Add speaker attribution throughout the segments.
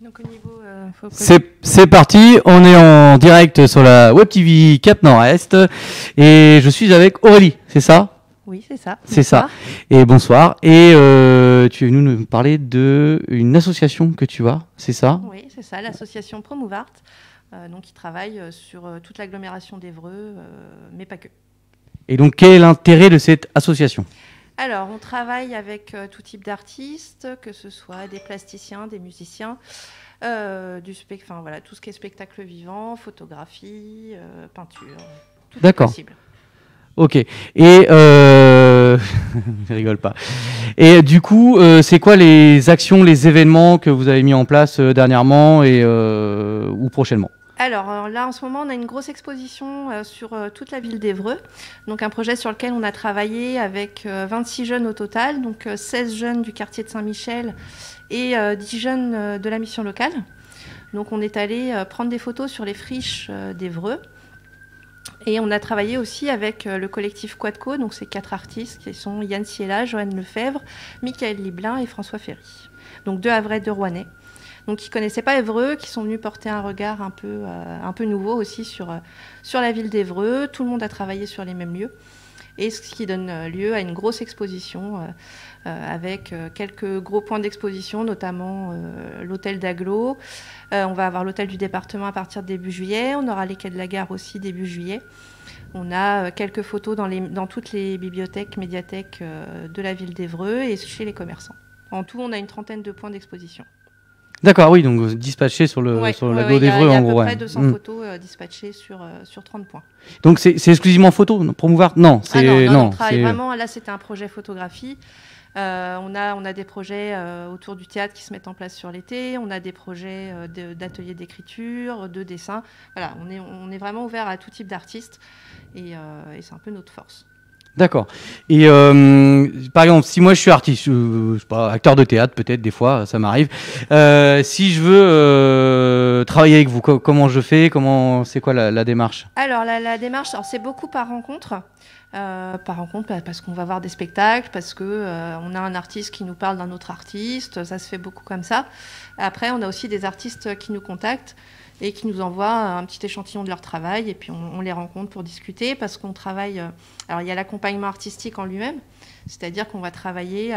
Speaker 1: Donc au niveau,
Speaker 2: C'est parti, on est en direct sur la Web TV Cap Nord-Est et je suis avec Aurélie, c'est ça?
Speaker 1: Oui, c'est ça.
Speaker 2: C'est ça. Et bonsoir. Et tu es venu nous parler d'une association que tu as, c'est ça?
Speaker 1: Oui, c'est ça, l'association Promouvart, donc qui travaille sur toute l'agglomération d'Évreux, mais pas que.
Speaker 2: Et donc quel est l'intérêt de cette association?
Speaker 1: Alors, on travaille avec tout type d'artistes, que ce soit des plasticiens, des musiciens, enfin, voilà, tout ce qui est spectacle vivant, photographie, peinture, tout est possible.
Speaker 2: Ok. Et je rigole pas. Et du coup, c'est quoi les actions, les événements que vous avez mis en place dernièrement et ou prochainement?
Speaker 1: Alors là, en ce moment, on a une grosse exposition sur toute la ville d'Évreux. Donc un projet sur lequel on a travaillé avec 26 jeunes au total, donc 16 jeunes du quartier de Saint-Michel et 10 jeunes de la mission locale. Donc on est allé prendre des photos sur les friches d'Évreux. Et on a travaillé aussi avec le collectif Quadco, donc ces 4 artistes qui sont Yann Siela, Joanne Lefebvre, Michael Liblin et François Ferry. Donc 2 Havrais, 2 Rouennais. Donc qui ne connaissaient pas Évreux, qui sont venus porter un regard un peu nouveau aussi sur la ville d'Évreux. Tout le monde a travaillé sur les mêmes lieux. Et ce qui donne lieu à une grosse exposition avec quelques gros points d'exposition, notamment l'hôtel d'Aglo. On va avoir l'hôtel du département à partir de début juillet. On aura les quais de la gare aussi début juillet. On a quelques photos dans toutes les bibliothèques, médiathèques de la ville d'Évreux et chez les commerçants. En tout, on a une trentaine de points d'exposition.
Speaker 2: D'accord, oui, donc dispatché sur l'agglo d'Évreux en gros.
Speaker 1: Il y a à peu près 200 photos dispatchées sur 30 points.
Speaker 2: Donc c'est exclusivement photo, Promouvart? Non,
Speaker 1: on travaille vraiment, là c'était un projet photographie. On a des projets autour du théâtre qui se mettent en place sur l'été, on a des projets d'ateliers d'écriture, de dessin. Voilà, on est vraiment ouvert à tout type d'artistes et c'est un peu notre force.
Speaker 2: D'accord. Et par exemple, si moi je suis artiste, je sais pas, acteur de théâtre peut-être, des fois, ça m'arrive. Si je veux travailler avec vous, comment je fais? C'est quoi la démarche?
Speaker 1: Alors la démarche, c'est beaucoup par rencontre. Parce qu'on va voir des spectacles, parce qu'on a un artiste qui nous parle d'un autre artiste, ça se fait beaucoup comme ça. Après, on a aussi des artistes qui nous contactent et qui nous envoient un petit échantillon de leur travail, et puis on les rencontre pour discuter, parce qu'on travaille... alors, il y a l'accompagnement artistique en lui-même, c'est-à-dire qu'on va travailler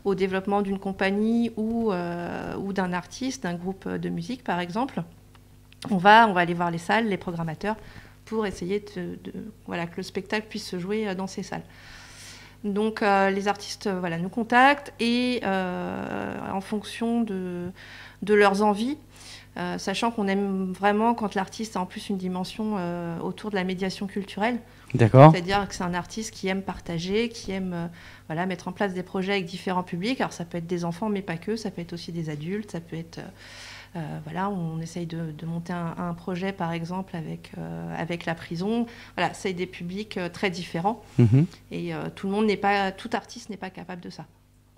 Speaker 1: au développement d'une compagnie ou d'un artiste, d'un groupe de musique, par exemple. On va aller voir les salles, les programmateurs, pour essayer que le spectacle puisse se jouer dans ces salles. Donc les artistes nous contactent et en fonction de leurs envies, sachant qu'on aime vraiment quand l'artiste a en plus une dimension autour de la médiation culturelle.
Speaker 2: D'accord.
Speaker 1: C'est-à-dire que c'est un artiste qui aime partager, qui aime mettre en place des projets avec différents publics. Alors ça peut être des enfants, mais pas que, ça peut être aussi des adultes, ça peut être... on essaye de monter un projet, par exemple, avec la prison. Voilà, c'est des publics très différents. Mm-hmm. Et tout artiste n'est pas capable de ça.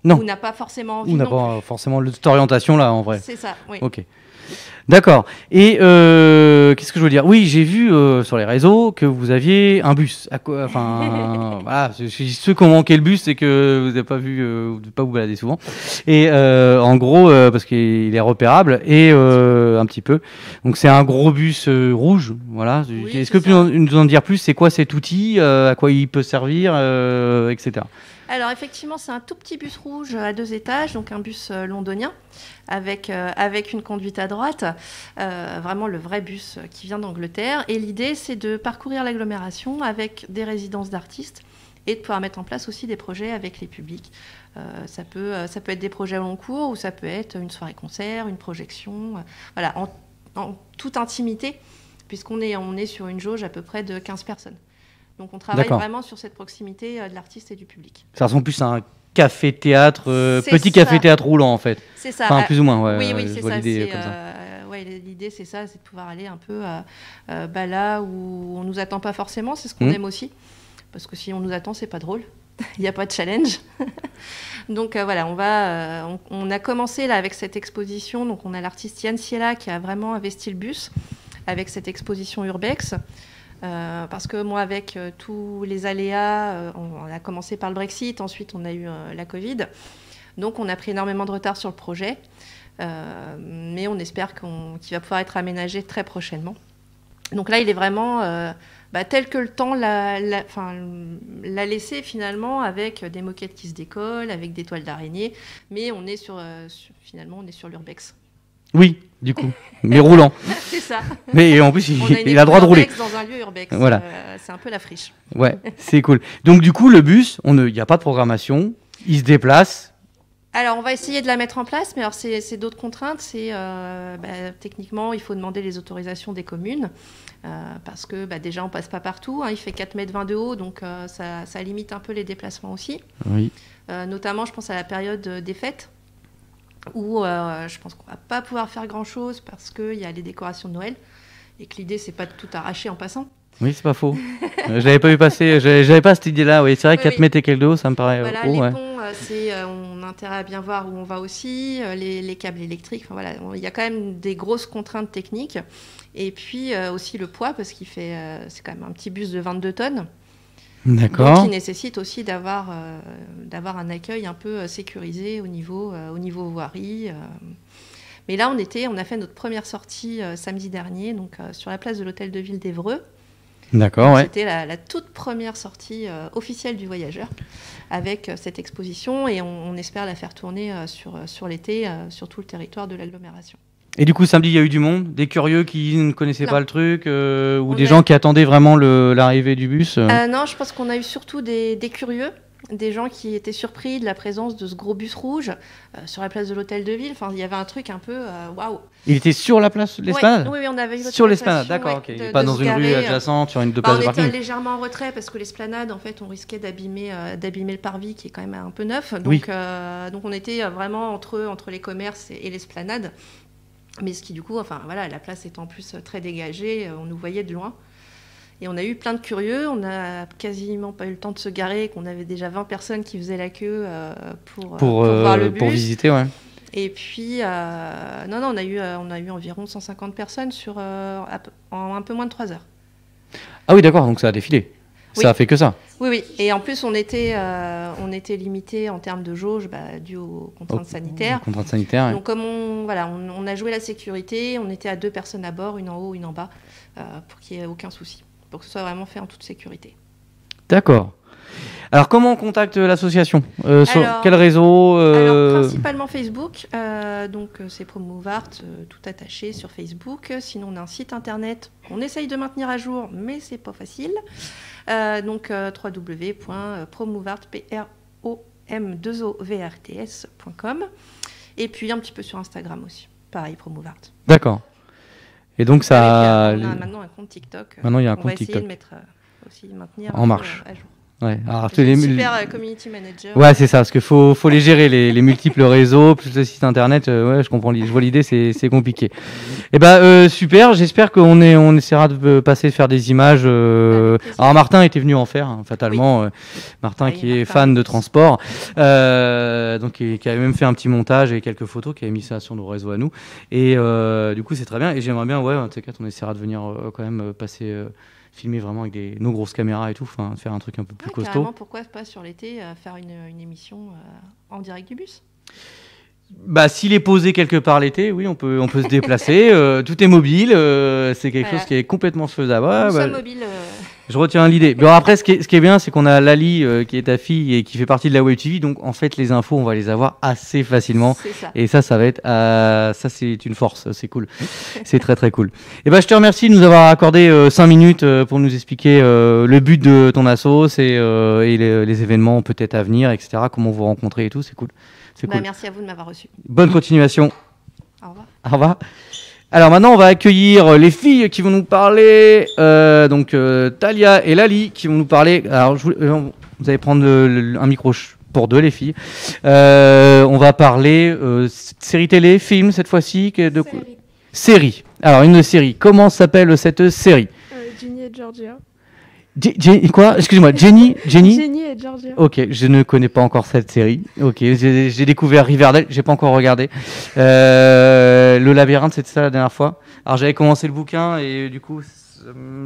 Speaker 2: Non.
Speaker 1: Ou n'a pas forcément envie.
Speaker 2: Ou n'a pas forcément cette orientation-là, en vrai.
Speaker 1: C'est ça, oui.
Speaker 2: Ok. D'accord. Et qu'est-ce que je veux dire? Oui, j'ai vu sur les réseaux que vous aviez un bus. Voilà, ceux qui ont manqué le bus, c'est que vous n'avez pas vu, vous ne devez pas vous balader souvent. Et en gros, parce qu'il est repérable et un petit peu. Donc c'est un gros bus rouge. Voilà. Oui, est-ce que tu peux nous en dire plus? C'est quoi cet outil? À quoi il peut servir, etc.
Speaker 1: Alors effectivement, c'est un tout petit bus rouge à 2 étages, donc un bus londonien avec une conduite à droite, vraiment le vrai bus qui vient d'Angleterre. Et l'idée, c'est de parcourir l'agglomération avec des résidences d'artistes et de pouvoir mettre en place aussi des projets avec les publics. Ça peut être des projets au long cours ou ça peut être une soirée-concert, une projection, voilà, en toute intimité, puisqu'on est sur une jauge à peu près de 15 personnes. Donc on travaille vraiment sur cette proximité de l'artiste et du public.
Speaker 2: Ça ressemble plus à un café-théâtre, café-théâtre roulant en fait.
Speaker 1: C'est ça.
Speaker 2: Enfin, plus ou moins, ouais.
Speaker 1: Oui, c'est ça. L'idée, c'est ça, c'est de pouvoir aller un peu là où on ne nous attend pas forcément, c'est ce qu'on aime aussi. Parce que si on nous attend, c'est pas drôle. Il n'y a pas de challenge. Donc on a commencé là avec cette exposition. Donc on a l'artiste Yann Siela qui a vraiment investi le bus avec cette exposition Urbex. Parce que moi, avec tous les aléas, on a commencé par le Brexit, ensuite on a eu la Covid. Donc on a pris énormément de retard sur le projet. mais on espère qu'il va pouvoir être aménagé très prochainement. Donc là, il est vraiment tel que le temps l'a laissé finalement, avec des moquettes qui se décollent, avec des toiles d'araignée, mais on est finalement on est sur l'urbex.
Speaker 2: Oui, du coup, mais roulant.
Speaker 1: C'est ça.
Speaker 2: Mais en plus, il a le droit de rouler.
Speaker 1: Dans un lieu urbex.
Speaker 2: Voilà.
Speaker 1: C'est un peu la friche.
Speaker 2: Ouais, c'est cool. Donc du coup, le bus, il n'y a pas de programmation, il se déplace.
Speaker 1: Alors, on va essayer de la mettre en place, mais alors c'est d'autres contraintes. Techniquement, il faut demander les autorisations des communes, parce que déjà, on passe pas partout. Il fait 4,20 m de haut, donc ça limite un peu les déplacements aussi.
Speaker 2: Oui.
Speaker 1: Notamment, je pense à la période des fêtes, où je pense qu'on va pas pouvoir faire grand-chose, parce qu'il y a les décorations de Noël, et que l'idée, c'est pas de tout arracher en passant.
Speaker 2: Oui, c'est pas faux. Je l'avais pas vu passer, j'avais pas cette idée-là. Oui, c'est vrai, 4 mètres et quelques de haut, ça me paraît
Speaker 1: voilà,
Speaker 2: haut.
Speaker 1: les
Speaker 2: Ouais.
Speaker 1: ponts, on a intérêt à bien voir où on va aussi, les câbles électriques. Enfin, voilà, il y a quand même des grosses contraintes techniques. Et puis aussi le poids, parce c'est quand même un petit bus de 22 tonnes.
Speaker 2: D'accord.
Speaker 1: Donc, qui nécessite aussi d'avoir un accueil un peu sécurisé au niveau voirie. Mais là, on a fait notre première sortie samedi dernier, donc sur la place de l'hôtel de ville d'Évreux.
Speaker 2: D'accord, ouais.
Speaker 1: C'était la toute première sortie officielle du voyageur, avec cette exposition, et on espère la faire tourner sur l'été sur tout le territoire de l'agglomération.
Speaker 2: Et du coup, samedi, il y a eu du monde, des curieux qui ne connaissaient pas le truc, ou des
Speaker 1: a...
Speaker 2: gens qui attendaient vraiment l'arrivée du bus
Speaker 1: Non, je pense qu'on a eu surtout des curieux, des gens qui étaient surpris de la présence de ce gros bus rouge sur la place de l'hôtel de ville. Enfin, il y avait un truc un peu waouh.
Speaker 2: Il était sur la place de l'esplanade ?
Speaker 1: Oui, on avait eu
Speaker 2: sur l'esplanade, d'accord, ok. Pas dans une rue adjacente, sur une deux places de parking.
Speaker 1: On était légèrement en retrait, parce que l'esplanade, en fait, on risquait d'abîmer le parvis, qui est quand même un peu neuf. Donc,
Speaker 2: oui.
Speaker 1: Donc on était vraiment entre les commerces et l'esplanade. Mais ce qui, du coup, la place étant en plus très dégagée, on nous voyait de loin. Et on a eu plein de curieux, on n'a quasiment pas eu le temps de se garer, qu'on avait déjà 20 personnes qui faisaient la queue pour voir le bus.
Speaker 2: Pour visiter, ouais.
Speaker 1: Et puis, on a eu environ 150 personnes en un peu moins de 3 heures.
Speaker 2: Ah oui, d'accord, donc ça a défilé.
Speaker 1: Oui.
Speaker 2: Ça a fait que ça.
Speaker 1: Oui. Et en plus, on était limité en termes de jauge, dû aux contraintes sanitaires.
Speaker 2: Aux contraintes sanitaires, ouais.
Speaker 1: Donc, comme on a joué la sécurité, on était à 2 personnes à bord, une en haut, une en bas, pour qu'il n'y ait aucun souci, pour que ce soit vraiment fait en toute sécurité.
Speaker 2: D'accord. Alors, comment on contacte l'association sur quel réseau
Speaker 1: Alors, principalement Facebook. Donc, c'est Promouvart, tout attaché sur Facebook. Sinon, on a un site internet qu'on essaye de maintenir à jour, mais c'est pas facile. Donc, www.promouvarts.com. Et puis, un petit peu sur Instagram aussi. Pareil, Promouvart.
Speaker 2: D'accord. Et donc, ça.
Speaker 1: On a maintenant un compte TikTok.
Speaker 2: Maintenant, il y a un compte
Speaker 1: TikTok. On va essayer de maintenir
Speaker 2: en marche.
Speaker 1: À jour.
Speaker 2: Ouais. Alors,
Speaker 1: super community manager.
Speaker 2: Ouais, c'est ça, parce qu'il faut les gérer, les multiples réseaux, plus le site internet. Ouais, je comprends, je vois l'idée, c'est compliqué. Et super, j'espère qu'on essaiera de faire des images. Alors, Martin était venu en faire, fatalement. Oui. Martin qui est fan de transport, donc qui avait même fait un petit montage et quelques photos, qui avait mis ça sur nos réseaux à nous. Et du coup, c'est très bien. Et j'aimerais bien, un de ces quatre, on essaiera de venir quand même passer. Filmer vraiment avec nos grosses caméras et tout, faire un truc un peu plus costaud.
Speaker 1: Carrément, pourquoi pas sur l'été faire une émission en direct du bus ?
Speaker 2: S'il est posé quelque part l'été, oui, on peut se déplacer. Tout est mobile, c'est quelque chose qui est complètement faisable.
Speaker 1: Nous sommes mobiles.
Speaker 2: Je retiens l'idée. Bon, après, ce qui est bien, c'est qu'on a Lali, qui est ta fille et qui fait partie de la Web TV. Donc, en fait, les infos, on va les avoir assez facilement.
Speaker 1: C'est ça.
Speaker 2: Et ça va être... ça, c'est une force. C'est cool. C'est très, très cool. Et je te remercie de nous avoir accordé 5 minutes pour nous expliquer le but de ton assos et les événements peut-être à venir, etc. Comment vous rencontrez et tout. C'est cool. Cool.
Speaker 1: Merci à vous de m'avoir reçu.
Speaker 2: Bonne continuation.
Speaker 1: Au revoir.
Speaker 2: Au revoir. Alors maintenant, on va accueillir les filles qui vont nous parler. Donc Talia et Lali qui vont nous parler. Alors vous allez prendre un micro pour deux, les filles. On va parler série télé, film cette fois-ci. Série. Alors une série. Comment s'appelle cette série ?
Speaker 3: Ginny et Georgia.
Speaker 2: Quoi ? Excuse-moi, Jenny
Speaker 3: et Georgia.
Speaker 2: Ok, je ne connais pas encore cette série. Ok, j'ai découvert Riverdale, j'ai pas encore regardé. Le labyrinthe, c'était ça la dernière fois. Alors j'avais commencé le bouquin et du coup,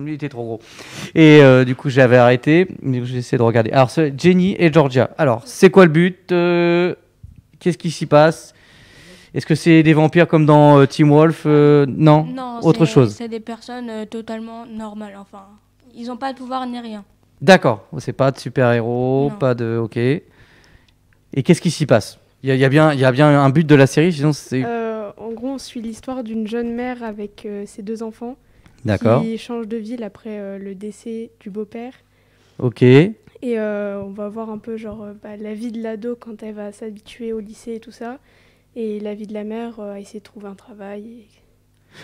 Speaker 2: il était trop gros. Et du coup, j'avais arrêté. Mais j'ai essayé de regarder. Alors, Jenny et Georgia. Alors, c'est quoi le but ? Qu'est-ce qui s'y passe ? Est-ce que c'est des vampires comme dans Teen Wolf? Non,
Speaker 4: Non,
Speaker 2: autre chose.
Speaker 4: c'est des personnes totalement normales. Enfin, ils n'ont pas de pouvoir ni rien.
Speaker 2: D'accord, c'est pas de super-héros,
Speaker 4: Non.
Speaker 2: pas de... Ok. Et qu'est-ce qui s'y passe? Il y a bien un but de la série, sinon c'est...
Speaker 3: En gros, on suit l'histoire d'une jeune mère avec ses 2 enfants
Speaker 2: D'accord,
Speaker 3: qui changent de ville après le décès du beau-père.
Speaker 2: ok.
Speaker 3: Et on va voir un peu la vie de l'ado quand elle va s'habituer au lycée et tout ça. Et la vie de la mère à essayer de trouver un travail.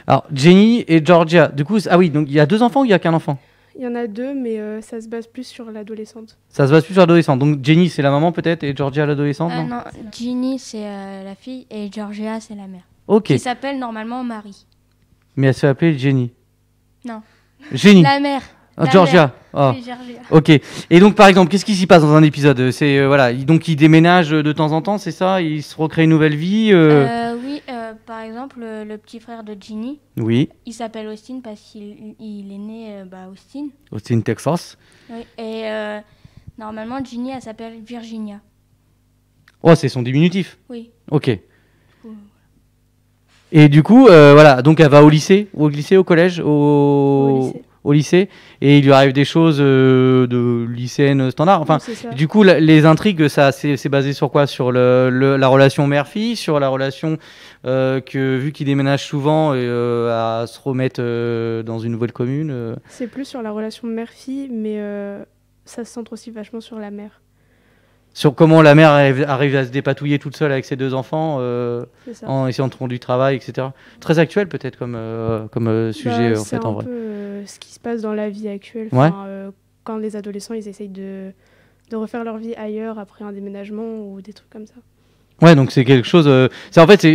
Speaker 2: Alors, Jenny et Georgia, du coup, ah oui, donc il y a 2 enfants ou il y a qu'un enfant?
Speaker 3: Il y en a 2, mais ça se base plus sur l'adolescente.
Speaker 2: Ça se base plus sur l'adolescent. Donc Jenny, c'est la maman peut-être, et Georgia, l'adolescente, non?
Speaker 4: Non, Ginny, c'est la fille et Georgia, c'est la mère.
Speaker 2: Ok,
Speaker 4: Qui s'appelle normalement Marie.
Speaker 2: mais elle s'est appelée Jenny.
Speaker 4: Non.
Speaker 2: Jenny.
Speaker 4: La mère.
Speaker 2: Ah,
Speaker 4: la
Speaker 2: Georgia.
Speaker 4: mère.
Speaker 2: Oh.
Speaker 4: Oui, Georgia.
Speaker 2: Ok. Et donc, par exemple, qu'est-ce qui s'y passe dans un épisode? C'est voilà, donc il déménage de temps en temps, c'est ça? Il se recrée une nouvelle vie.
Speaker 4: Oui, par exemple, le petit frère de Ginny,
Speaker 2: Oui.
Speaker 4: il s'appelle Austin parce qu'il est né Austin.
Speaker 2: Austin, Texas.
Speaker 4: Oui. Et normalement, Ginny, elle s'appelle Virginia.
Speaker 2: Oh, c'est son diminutif.
Speaker 4: Oui.
Speaker 2: Ok. Et du coup, voilà, donc elle va au lycée, au collège, au lycée, et il lui arrive des choses de lycéenne standard. Enfin,
Speaker 3: Oui, c'est ça.
Speaker 2: du coup, les intrigues, ça, c'est basé sur quoi? Sur la relation mère-fille, sur la relation que, vu qu'il déménage souvent, à se remettre dans une nouvelle commune.
Speaker 3: C'est plus sur la relation mère-fille, mais ça se centre aussi vachement sur la mère.
Speaker 2: Sur comment la mère arrive à se dépatouiller toute seule avec ses 2 enfants,
Speaker 3: C'est ça.
Speaker 2: en essayant de trouver du travail, etc. Très actuel peut-être comme sujet en
Speaker 3: C'est
Speaker 2: fait en
Speaker 3: un
Speaker 2: vrai.
Speaker 3: peu ce qui se passe dans la vie actuelle.
Speaker 2: Ouais.
Speaker 3: Enfin, quand les adolescents ils essayent de refaire leur vie ailleurs après un déménagement ou des trucs comme ça.
Speaker 2: Ouais, donc c'est quelque chose. C'est en fait,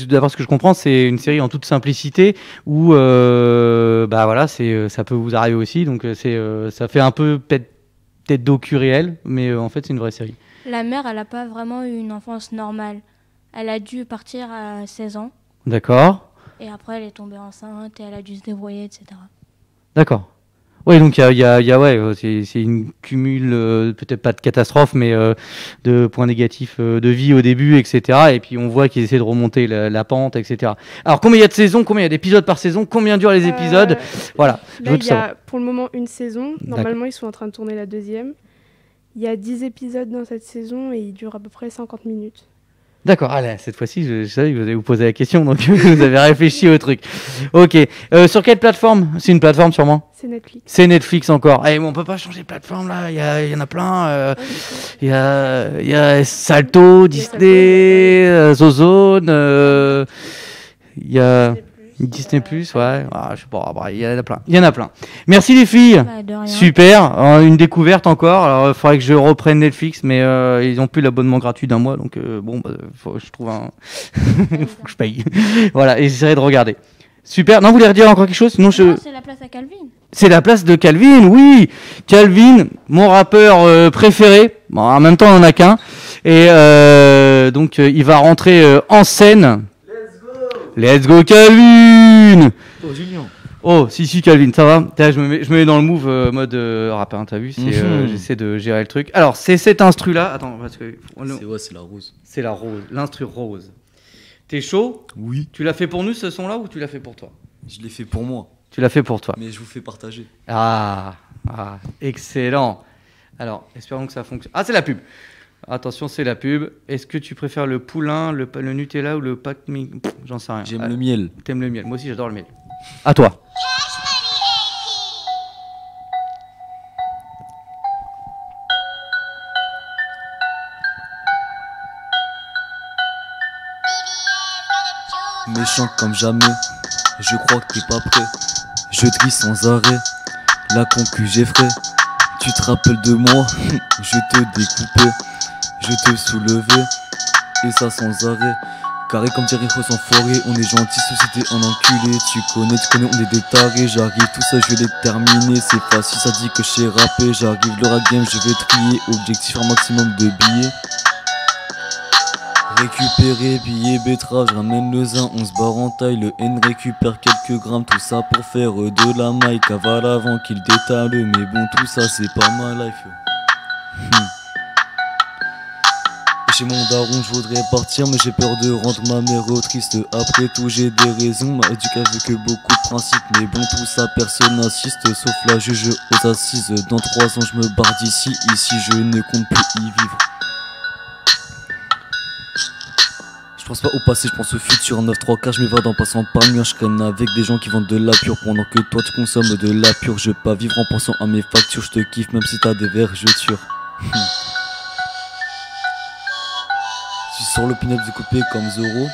Speaker 2: d'après ce que je comprends, c'est une série en toute simplicité où, bah voilà, ça peut vous arriver aussi. Donc ça fait un peu peut-être docu réel, mais en fait c'est une vraie série.
Speaker 4: La mère, elle n'a pas vraiment eu une enfance normale. Elle a dû partir à 16 ans.
Speaker 2: D'accord,
Speaker 4: Et après, elle est tombée enceinte et elle a dû se débrouiller, etc.
Speaker 2: d'accord. Oui, donc il y a ouais, c'est une cumul, peut-être pas de catastrophe, mais de points négatifs de vie au début, etc. Et puis on voit qu'ils essaient de remonter la pente, etc. Alors combien il y a de saisons, combien il y a d'épisodes par saison, combien durent les épisodes? Voilà, je
Speaker 3: Là,
Speaker 2: veux
Speaker 3: il
Speaker 2: tout
Speaker 3: y
Speaker 2: savoir.
Speaker 3: a pour le moment une saison. Normalement, ils sont en train de tourner la 2e. Il y a 10 épisodes dans cette saison et ils durent à peu près 50 minutes.
Speaker 2: D'accord, allez, cette fois-ci, je savais que vous allez vous poser la question, donc vous avez réfléchi au truc. Ok, sur quelle plateforme? C'est une plateforme sûrement?
Speaker 3: C'est Netflix.
Speaker 2: C'est Netflix encore. Eh, mais on peut pas changer de plateforme là, il y en a plein. Il y a Salto, Disney, Zozone, il y a Disney+, ouais. Ah, je sais pas, bah, il y en a plein. Il y en a plein. Merci les filles.
Speaker 4: Bah, de rien.
Speaker 2: Super, une découverte encore. Alors, il faudrait que je reprenne Netflix, mais ils ont plus l'abonnement gratuit d'1 mois, donc bon, bah, faut que je trouve un. Faut que je paye. Voilà, et j'essaierai de regarder. Super. Non, vous voulez redire encore quelque chose? Sinon,
Speaker 4: Non, c'est la place à Calvin.
Speaker 2: c'est la place de Calvin, oui. Calvin, mon rappeur préféré. Bon, en même temps, on en a qu'un. Et donc, il va rentrer en scène. Let's go Calvin.
Speaker 5: Oh, Julien.
Speaker 2: Oh, si, Calvin, ça va? Je me mets dans le move mode rappeur, hein, t'as vu? J'essaie de gérer le truc. Alors, c'est cet instru-là. Attends, parce que...
Speaker 5: C'est la rose.
Speaker 2: C'est la rose, l'instru rose. T'es chaud?
Speaker 5: Oui.
Speaker 2: Tu l'as fait pour nous, ce son-là, ou tu l'as fait pour toi?
Speaker 5: Je l'ai fait pour moi,
Speaker 2: Tu l'as fait pour toi.
Speaker 5: mais je vous fais partager.
Speaker 2: Ah, excellent. Alors, espérons que ça fonctionne. Ah, c'est la pub. Attention, c'est la pub. Est-ce que tu préfères le poulain, le Nutella ou le pack J'en sais rien.
Speaker 5: J'aime le miel.
Speaker 2: T'aimes le miel. Moi aussi, j'adore le miel. À toi.
Speaker 5: Méchant comme jamais, je crois que t'es pas prêt. Je trie sans arrêt, la concu j'effraie. Tu te rappelles de moi, je te découpais, je te soulevais, et ça sans arrêt. Carré comme dirait Rose en forêt, on est gentil, société en enculé. Tu connais, on est des tarés. J'arrive, tout ça je vais les terminer. C'est facile, ça dit que je sais rapper. J'arrive, le rap game, je vais trier. Objectif un maximum de billets. Récupérer billets betterave, je ramène le zin, on se barre en taille, le N récupère quelques grammes, tout ça pour faire de la maille, cavale avant qu'il détale, mais bon tout ça c'est pas ma life. Chez mon daron, je voudrais partir, mais j'ai peur de rendre ma mère triste. Après tout, j'ai des raisons, m'a éduqué avec beaucoup de principes. Mais bon, tout ça, personne n'assiste, sauf la juge aux assises. Dans 3 ans, je me barre d'ici, ici, je ne compte plus y vivre. Je pense pas au passé, je pense au futur. 9-3 je m'évade en passant par le mur. Je traîne avec des gens qui vendent de la pure. Pendant que toi tu consommes de la pure. Je vais pas vivre en pensant à mes factures. Je te kiffe même si t'as des verres, je tire. Je suis sur le pin-up découpé comme Zoro.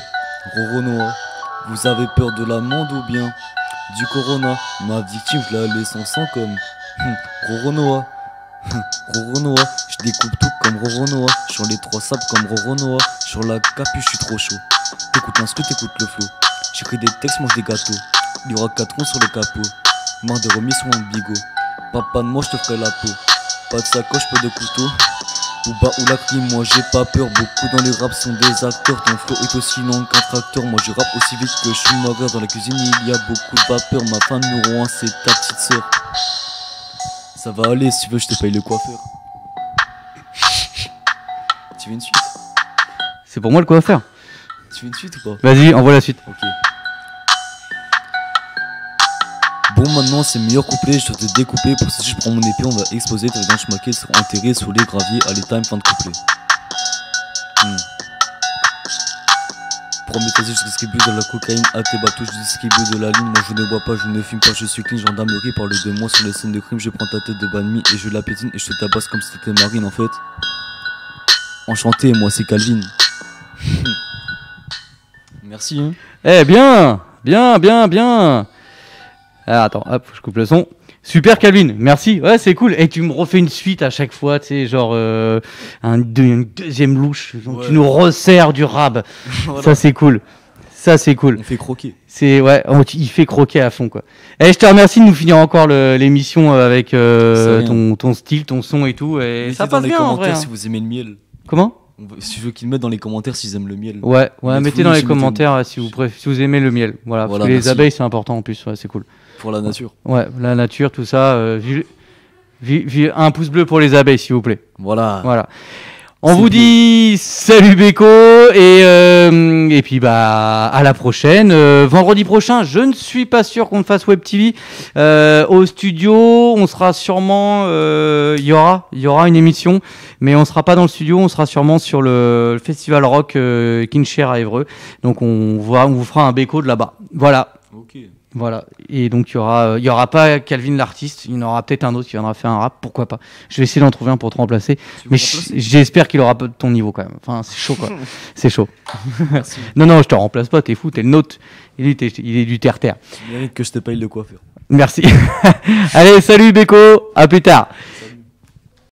Speaker 5: Roro Noah. Vous avez peur de l'amende ou bien du corona? Ma victime je la laisse en sang comme Roro Noah. Roro Noah, je découpe tout comme Roro Noah. Sur les 3 sables comme Roro Noah. Sur la capuche, je suis trop chaud. T'écoutes l'instru, t'écoutes le flow. J'écris des textes, mange des gâteaux. Il y aura 4 ronds sur le capot. Marre de remis sur mon bigot. Papa de moi, je te ferai la peau. Pas de sacoche, pas de couteau. Ou bas ou la crime, moi j'ai pas peur. Beaucoup dans le rap sont des acteurs. Ton flow est aussi long qu'un tracteur. Moi je rappe aussi vite que je suis Schumacher. Dans la cuisine il y a beaucoup de vapeur. Ma femme numéro 1 c'est ta petite sœur. Ça va aller, si tu veux je te paye le coiffeur. Tu veux une suite?
Speaker 2: C'est pour moi le coiffeur.
Speaker 5: Tu veux une suite ou pas?
Speaker 2: Vas-y, envoie la suite.
Speaker 5: Ok. Bon maintenant c'est le meilleur couplet, je dois te découper. Pour ça je prends mon épée, on va exploser. Tes vidanges maquées seront enterrées sous les graviers. Allez time, fin de couplet. Premier phase, je distribue de la cocaïne à tes bateaux, je distribue de la ligne. Moi je ne bois pas, je ne fume pas, je suis clean. Gendarmerie parle de moi sur les scènes de crime. Je prends ta tête de banmi et je la piétine. Et je te tabasse comme si t'étais Marine en fait. Enchanté, moi c'est Calvin. Merci hein.
Speaker 2: Eh bien, bien, bien, bien. Ah, attends, hop, je coupe le son. Super Calvin, merci. Ouais, c'est cool. Et tu me refais une suite à chaque fois, tu sais, genre une deuxième louche. Donc
Speaker 5: Ouais.
Speaker 2: tu nous resserres du rab.
Speaker 5: Voilà.
Speaker 2: Ça c'est cool. Ça c'est cool.
Speaker 5: On fait croquer.
Speaker 2: C'est ouais, il fait croquer à fond quoi. Et je te remercie de nous finir encore l'émission avec ton style, ton son et tout. Et
Speaker 5: Mettez
Speaker 2: ça
Speaker 5: dans
Speaker 2: passe
Speaker 5: les
Speaker 2: bien en
Speaker 5: commentaires
Speaker 2: vrai.
Speaker 5: si vous aimez le miel.
Speaker 2: Comment?
Speaker 5: Si je veux qu'ils mettent dans les commentaires s'ils aiment le miel.
Speaker 2: Ouais,
Speaker 5: Mettez-le,
Speaker 2: mettez dans les
Speaker 5: mettez-le.
Speaker 2: commentaires si vous aimez le miel. Voilà, parce que les
Speaker 5: merci.
Speaker 2: abeilles c'est important en plus. Ouais, c'est cool.
Speaker 5: Pour la nature.
Speaker 2: Ouais, la nature, tout ça. Un pouce bleu pour les abeilles, s'il vous plaît.
Speaker 5: Voilà.
Speaker 2: Voilà. On
Speaker 5: C'est
Speaker 2: vous
Speaker 5: bleu.
Speaker 2: dit salut Beko et puis bah à la prochaine. Vendredi prochain, je ne suis pas sûr qu'on fasse Web TV au studio. On sera sûrement, il y aura une émission, mais on sera pas dans le studio. On sera sûrement sur le festival rock Kinshare à Évreux. Donc on vous fera un Beko de là-bas. Voilà.
Speaker 5: Ok.
Speaker 2: Voilà, et donc il y aura pas Calvin l'artiste, il y en aura peut-être un autre qui viendra faire un rap, pourquoi pas. Je vais essayer d'en trouver un pour te remplacer,
Speaker 5: Tu veux
Speaker 2: mais
Speaker 5: me remplacer
Speaker 2: j'espère qu'il aura pas de ton niveau quand même. Enfin, c'est chaud quoi, c'est chaud.
Speaker 5: Merci.
Speaker 2: Non, je te remplace pas, t'es fou, t'es le nôtre. Il est du terre-terre.
Speaker 5: Tu mérites que je te paye le coiffeur.
Speaker 2: Merci. Allez, salut Beko, à plus tard.